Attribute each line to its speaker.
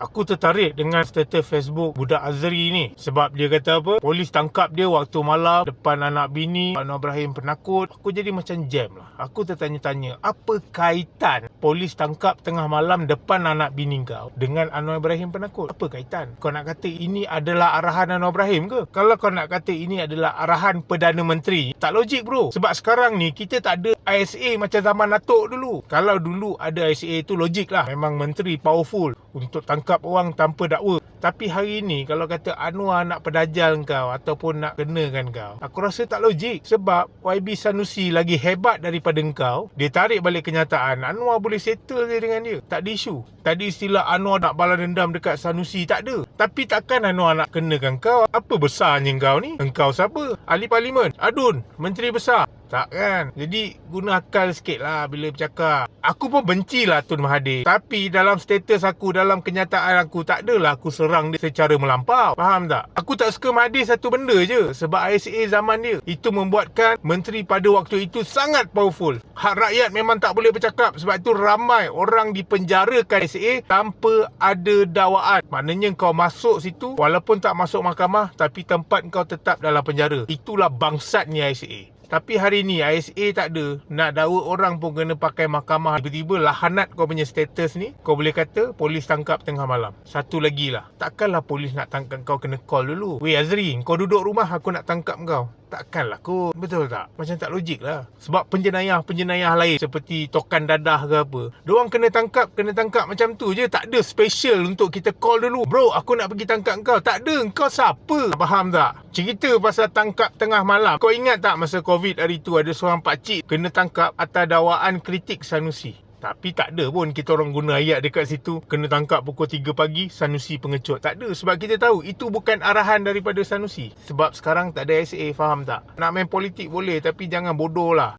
Speaker 1: Aku tertarik dengan status Facebook budak Azri ni. Sebab dia kata apa? Polis tangkap dia waktu malam depan anak bini Anwar Ibrahim penakut. Aku jadi macam jam lah. Aku tertanya-tanya, apa kaitan polis tangkap tengah malam depan anak bini kau dengan Anwar Ibrahim penakut? Apa kaitan? Kau nak kata ini adalah arahan Anwar Ibrahim ke? Kalau kau nak kata ini adalah arahan Perdana Menteri, tak logik bro. Sebab sekarang ni kita tak ada ISA macam zaman Datuk dulu. Kalau dulu ada ISA tu logik lah. Memang menteri powerful untuk tangkap orang tanpa dakwa. Tapi hari ni kalau kata Anwar nak pedajal kau ataupun nak kenakan kau, aku rasa tak logik. Sebab YB Sanusi lagi hebat daripada kau. Dia tarik balik kenyataan Anwar boleh settle je dengan dia. Tak ada isu. Tadi istilah Anwar nak balas dendam dekat Sanusi, tak ada. Tapi takkan Anwar nak kenakan kau? Apa besarnya kau ni? Engkau siapa? Ahli Parlimen? Adun? Menteri besar? Tak kan? Jadi guna akal sikit lah bila bercakap. Aku pun benci lah Tun Mahathir. Tapi dalam status aku, dalam kenyataan aku, tak adalah aku serang dia secara melampau. Faham tak? Aku tak suka Mahathir satu benda je. Sebab ISA zaman dia, itu membuatkan menteri pada waktu itu sangat powerful. Hak rakyat memang tak boleh bercakap. Sebab itu ramai orang dipenjarakan ISA tanpa ada dakwaan. Maknanya kau masuk situ, walaupun tak masuk mahkamah, tapi tempat kau tetap dalam penjara. Itulah bangsatnya ISA. Tapi hari ni ISA tak ada. Nak dakwa orang pun kena pakai mahkamah. Tiba-tiba lahanat kau punya status ni, kau boleh kata polis tangkap tengah malam. Satu lagi lah, takkanlah polis nak tangkap kau kena call dulu. Weh Azri, kau duduk rumah aku nak tangkap kau. Takkanlah kot. Betul tak? Macam tak logik lah. Sebab penjenayah lain seperti Tokan Dadah ke apa, diorang kena tangkap macam tu je. Tak ada special untuk kita call dulu. Bro, aku nak pergi tangkap kau. Tak ada. Kau siapa? Faham tak? Cerita pasal tangkap tengah malam. Kau ingat tak masa COVID hari tu ada seorang pakcik kena tangkap atas dakwaan kritik Sanusi? Tapi tak ada pun kita orang guna ayat dekat situ, kena tangkap pukul 3 pagi, Sanusi pengecut. Tak ada. Sebab kita tahu itu bukan arahan daripada Sanusi. Sebab sekarang tak ada SA, faham tak? Nak main politik boleh, tapi jangan bodoh lah.